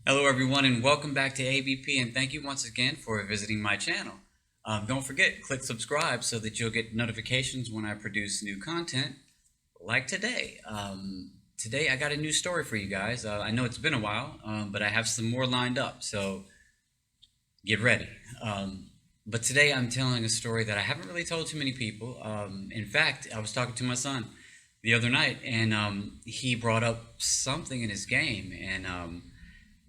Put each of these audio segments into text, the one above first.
Hello, everyone, and welcome back to A.B.P. And thank you once again for visiting my channel. Don't forget, click subscribe so that you'll get notifications when I produce new content, like today. Today, I got a new story for you guys. I know it's been a while, but I have some more lined up, so get ready. But today, I'm telling a story that I haven't really told too many people. In fact, I was talking to my son the other night, and he brought up something in his game, and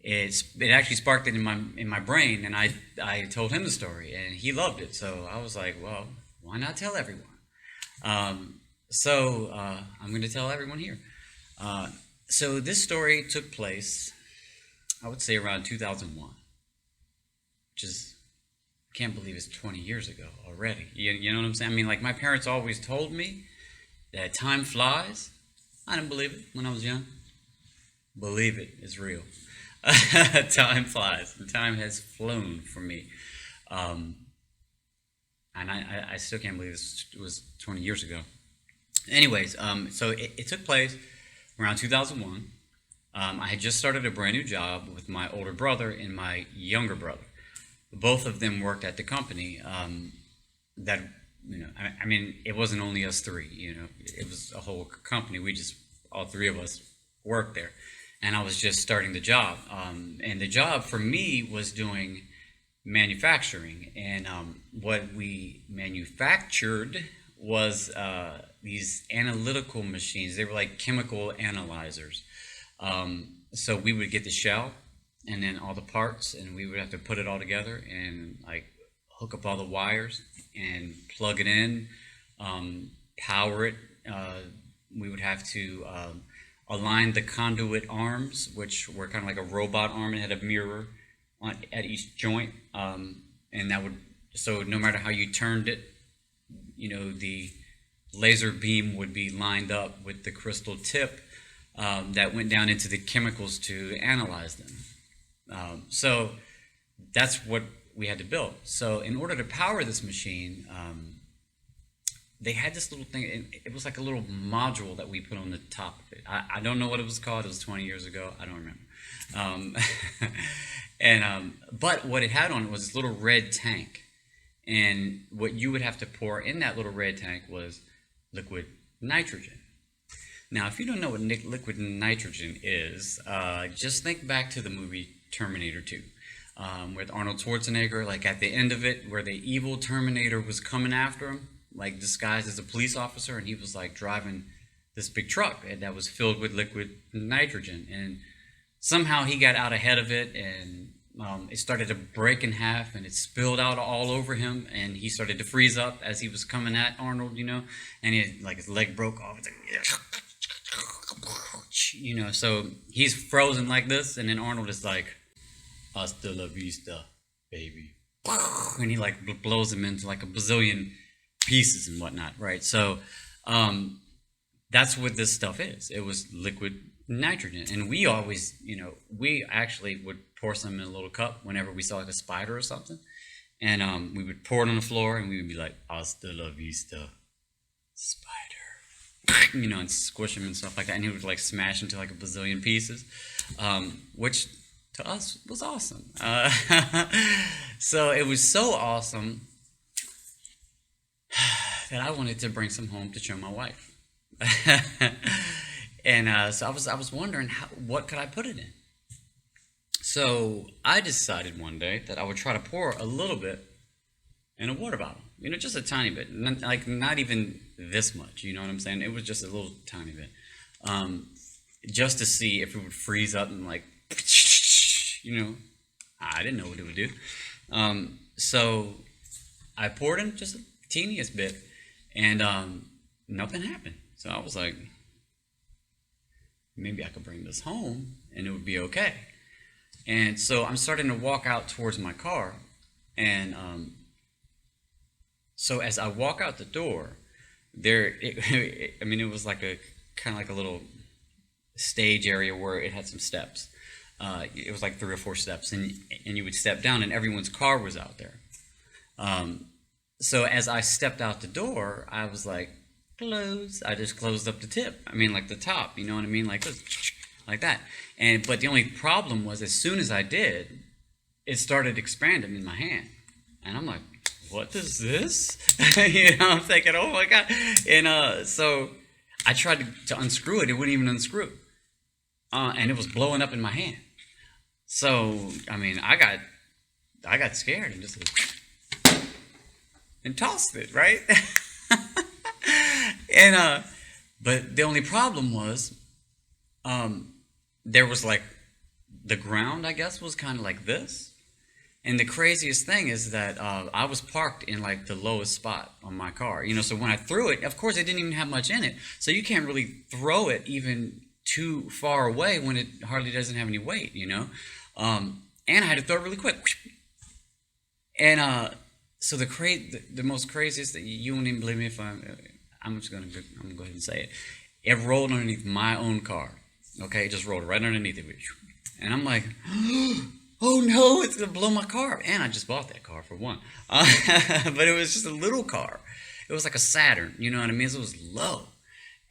it actually sparked it in my brain, and I told him the story, and he loved it. So I was like, well, why not tell everyone? I'm going to tell everyone here. So this story took place, I would say, around 2001, which is, I can't believe it's 20 years ago already. You know what I'm saying? I mean, like, my parents always told me that time flies. I didn't believe it when I was young. Believe it, it's real. Time flies. Time has flown for me. And I still can't believe it was 20 years ago. Anyways, so it took place around 2001. I had just started a brand new job with my older brother and my younger brother. Both of them worked at the company that, I mean, it wasn't only us three, it was a whole company. All three of us worked there. And I was just starting the job. And the job for me was doing manufacturing. And what we manufactured was these analytical machines. They were like chemical analyzers. So we would get the shell and then all the parts, and we would have to put it all together and like hook up all the wires and plug it in, power it. We would have to align the conduit arms, which were kind of like a robot arm and had a mirror at each joint, and that would, so no matter how you turned it, the laser beam would be lined up with the crystal tip that went down into the chemicals to analyze them. So that's what we had to build. So in order to power this machine, they had this little thing. It was like a little module that we put on the top of it. I don't know what it was called. It was 20 years ago. I don't remember. But what it had on it was this little red tank. And what you would have to pour in that little red tank was liquid nitrogen. Now, if you don't know what liquid nitrogen is, just think back to the movie Terminator 2. With Arnold Schwarzenegger, like at the end of it, where the evil Terminator was coming after him, like disguised as a police officer, and he was like driving this big truck that was filled with liquid nitrogen, and somehow he got out ahead of it, and it started to break in half, and it spilled out all over him, and he started to freeze up as he was coming at Arnold, and his leg broke off. So he's frozen like this, and then Arnold is like, "Hasta la vista, baby," and he like blows him into like a bazillion pieces and whatnot, right? So that's what this stuff is. It was liquid nitrogen, and we always, we actually would pour some in a little cup whenever we saw like a spider or something, and we would pour it on the floor, and we would be like, "Hasta la vista, spider," and squish him and stuff like that, and he would like smash into like a bazillion pieces, which to us was awesome. So it was so awesome that I wanted to bring some home to show my wife. And so I was wondering what could I put it in. So I decided one day that I would try to pour a little bit in a water bottle, just a tiny bit, not even this much, you know what I'm saying? It was just a little tiny bit, just to see if it would freeze up and like, I didn't know what it would do. So I poured in just a teeniest bit, and nothing happened. So I was like, maybe I could bring this home and it would be okay. And so I'm starting to walk out towards my car, and so as I walk out the door, it was like a kind of like a little stage area where it had some steps. It was like 3 or 4 steps, and you would step down, and everyone's car was out there. So as I stepped out the door, I was like, close. I just closed up the tip. Like the top, you know what I mean? Like like that. And but the only problem was, as soon as I did, it started expanding in my hand, and I'm like, what is this? I'm thinking, oh my god. And so I tried to unscrew it. It wouldn't even unscrew, and it was blowing up in my hand. So I mean, I got scared and just and tossed it, right? And but the only problem was, there was like the ground, I guess, was kind of like this. And the craziest thing is that I was parked in like the lowest spot on my car. So when I threw it, of course, it didn't even have much in it. So you can't really throw it even too far away when it hardly doesn't have any weight. And I had to throw it really quick. And so the most craziest thing, you won't even believe me if I'm just gonna go ahead and say it. It rolled underneath my own car. Okay, it just rolled right underneath it. And I'm like, oh no, it's gonna blow my car up. And I just bought that car for one. But it was just a little car. It was like a Saturn, you know what I mean? So it was low.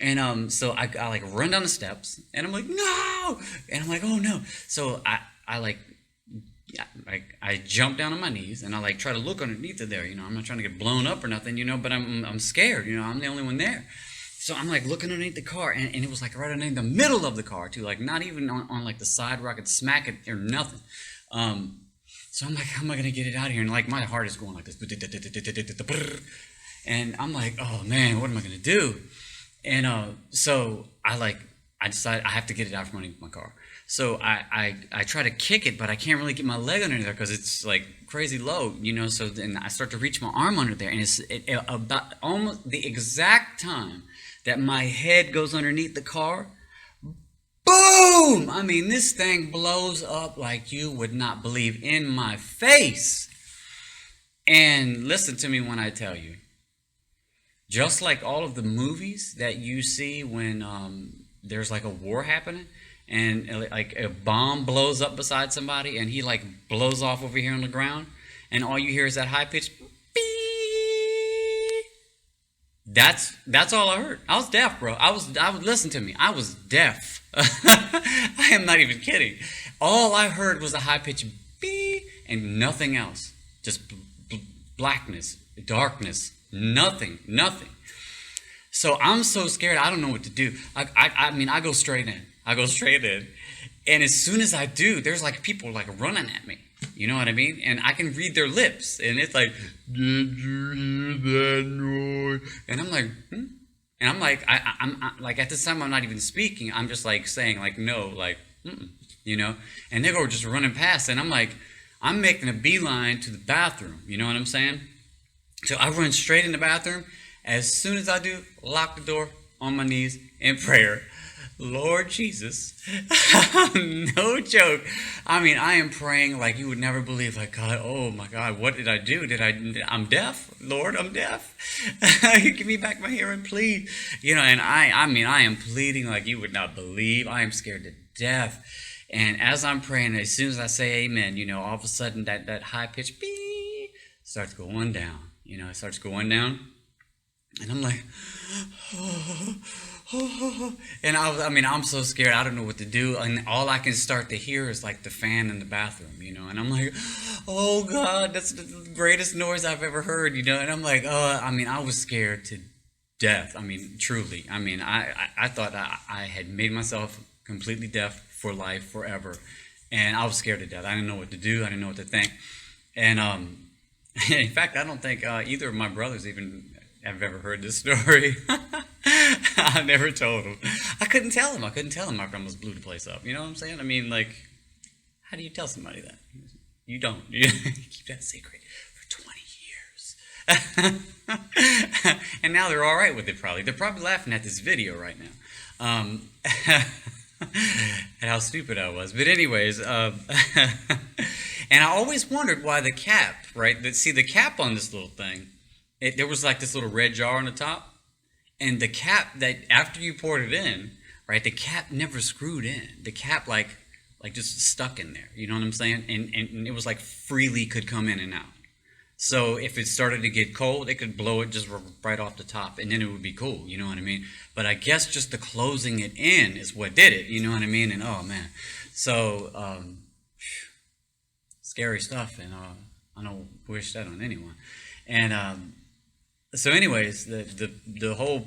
And so I like run down the steps, and I'm like, no! And I'm like, oh no. So I jump down on my knees, and I like try to look underneath it there. I'm not trying to get blown up or nothing, but I'm scared. I'm the only one there. So I'm like looking underneath the car, and it was like right underneath the middle of the car too, like not even on like the side where I could smack it or nothing. So I'm like, how am I gonna get it out of here? And like my heart is going like this, and I'm like, oh man, what am I gonna do? And so I decide I have to get it out from underneath my car. So I try to kick it, but I can't really get my leg under there because it's like crazy low, So then I start to reach my arm under there, and it's about almost the exact time that my head goes underneath the car. Boom! I mean, this thing blows up like you would not believe, in my face. And listen to me when I tell you, just like all of the movies that you see when there's like a war happening, and like a bomb blows up beside somebody, and he like blows off over here on the ground, and all you hear is that high pitched beep. That's all I heard. I was deaf, bro. I was listen to me. I was deaf. I am not even kidding. All I heard was a high pitched beep and nothing else. Just blackness, darkness, nothing. So I'm so scared. I don't know what to do. I mean, I go straight in. And as soon as I do, there's like people like running at me. You know what I mean? And I can read their lips. And it's like, did you hear that noise? And I'm like, hmm? And I'm like, I'm like, at this time, I'm not even speaking. I'm just like saying like, no, like, And they go just running past. And I'm like, I'm making a beeline to the bathroom. You know what I'm saying? So I run straight in the bathroom. As soon as I do, lock the door, on my knees in prayer. Lord Jesus, no joke. I mean, I am praying like you would never believe. Like, God, oh my God, what did I do? I'm deaf. Lord, I'm deaf. Give me back my hearing, please. And I mean, I am pleading like you would not believe. I am scared to death. And as I'm praying, as soon as I say amen, all of a sudden that high pitched beep starts going down. It starts going down. And I'm like, and I'm so scared. I don't know what to do. And all I can start to hear is like the fan in the bathroom, And I'm like, oh God, that's the greatest noise I've ever heard, And I'm like, I was scared to death. I mean, truly. I mean, I thought I had made myself completely deaf for life, forever. And I was scared to death. I didn't know what to do. I didn't know what to think. And in fact, I don't think either of my brothers even have ever heard this story. I never told him. I couldn't tell him after I almost blew the place up. You know what I'm saying? I mean, like, how do you tell somebody that? You don't. You keep that secret for 20 years. And now they're all right with it, probably. They're probably laughing at this video right now. At how stupid I was. But anyways, and I always wondered why the cap, right? The cap on this little thing, there was like this little red jar on the top. And the cap, that after you poured it in, right, the cap never screwed in. The cap like just stuck in there. You know what I'm saying? And it was like freely could come in and out. So if it started to get cold, it could blow it just right off the top, and then it would be cool. You know what I mean? But I guess just the closing it in is what did it. You know what I mean? And oh man, so scary stuff, and I don't wish that on anyone. And so, anyways, the whole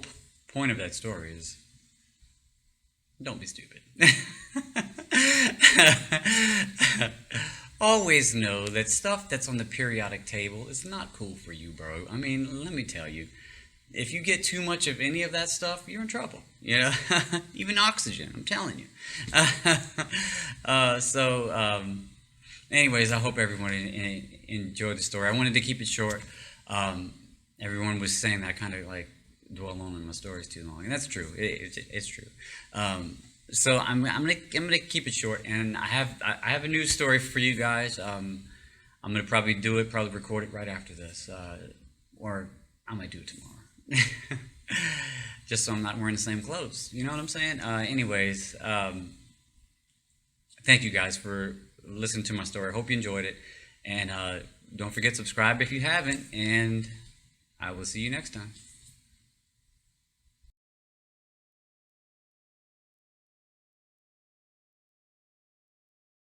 point of that story is don't be stupid. Always know that stuff that's on the periodic table is not cool for you, bro. I mean, let me tell you, if you get too much of any of that stuff, you're in trouble. You know, even oxygen. I'm telling you. So, anyways, I hope everyone enjoyed the story. I wanted to keep it short. Everyone was saying that I kind of like dwell on my stories too long, and that's true. It's true. So I'm gonna keep it short, and I have a news story for you guys. I'm gonna probably record it right after this, or I might do it tomorrow, just so I'm not wearing the same clothes. You know what I'm saying? Anyways, thank you guys for listening to my story. I hope you enjoyed it, and don't forget to subscribe if you haven't, and I will see you next time.